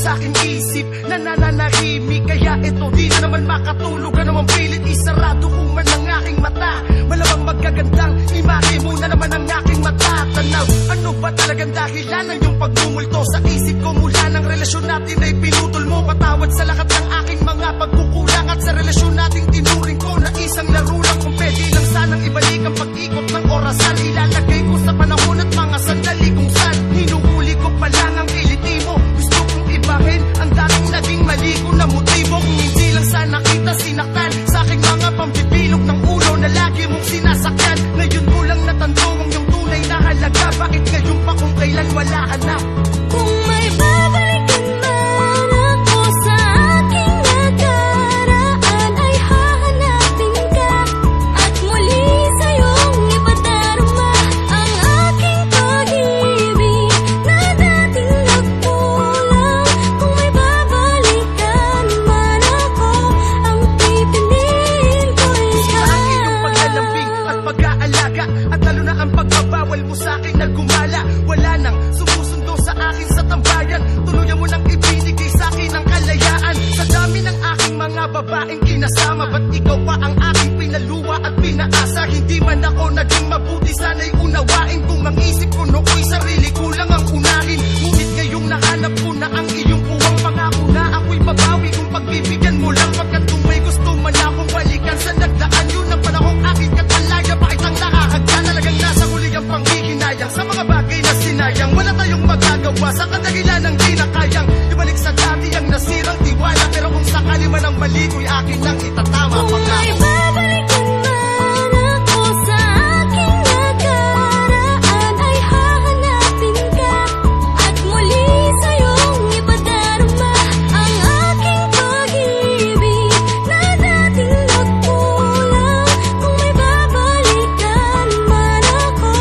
sa aking isip na nananahimik. Kaya ito di na naman makatulog, na naman pilit isarado ko man ang aking mata. Malamang magagandang imahe mo na naman ang aking mata. Tanaw, ano ba talagang dahilan ng iyong pagmumulto sa isip ko? Mula ng relasyon natin ay pinutol mo. Patawad sa lahat ng aking mga pagkukulang, at sa relasyon nating tinuring ko na isang laro lang. Kung pwede lang sanang ibalik ang pag-ikot ng orasan, ilalagay ko sa panahon at mga sandali kung saan hinuhuli ko pa lang ang kiliti mo. Gusto kong ibahin ang dating naging mali ko na motibo. Kung hindi lang sana kita sinaktan sa aking mga pambibilog ng ulo na lagi mong sinasakyan. Ngayon ko lang natando ang iyong tunay na halaga. Bakit ngayon pa kung kailan wala ka na? Kung may babalikan man ako sa aking nakaraan, ay hahanapin ka at muli sa'yong ipadarama ang aking pag-ibig na dating nagkulang. Kung may babalikan man ako, ang pipiliin ko ikaw. Sa akin ang paglalambing at pag-aalaga, at lalo na ang pagbabawal mo sa akin na gumala. Wala nang sumusundo sa akin sa tambayan. Tuluyan mo nang ibinigay sa akin ang kalayaan. Sa dami ng aking mga babaeng kinasama, ba't ikaw pa ang aking pinaluwa at pinaasa? Hindi man ako naging mabuti, sana'y unawain. Kung ang isip ko nooy sarili ko lang ang unahin. Ngunit ngayong nahanap ko na ang iyong puwang, pangako na ako'y babawi kung pagbibigyan mo lang. Pagkat kung may gusto man akong balikan sa nagdaan, yun ang panahong aking katalaya. Bakit ang nakahagda talagang nasa huli ang panghihinayang sa mga bagay na sinayang? Wala tayong magagawa sa kadahilan ng di na kayang ibalik sa dati ang nasirang tiwala. Pero kung sakali man ang mali ko'y akin lang itatama. Kung may babalikan man ako sa aking nakaraan, ay hahanapin ka at muli sa'yong ipadarama ang aking pag-ibig na dating nagkulang. Kung may babalikan man ako,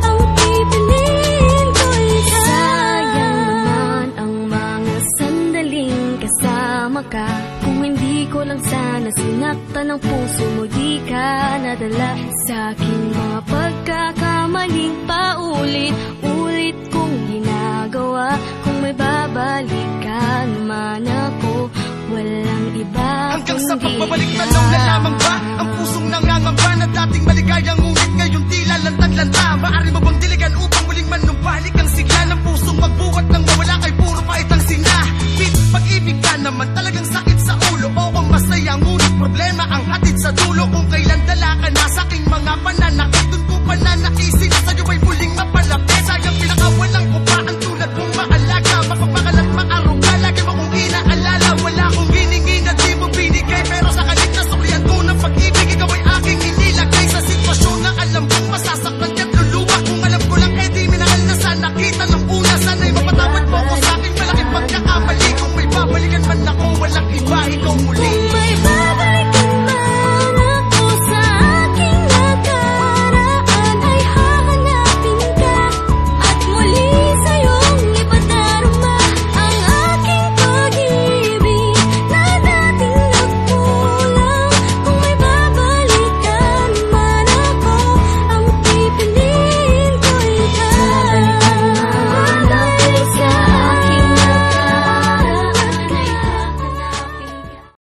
ang pipiliin ko ikaw. Sayang naman ang mga sandaling kasama ka. Kung hindi ko lang sana sinaktan ang puso mo, di ka nadala sa aking mga pagkakamaling paulit-ulit kong ginagawa. Kung may babalikan man ako, walang iba hanggang sa kundi pagbabalik ikaw. na lang na lamang ba ang pusong nangangamba na dating maligaya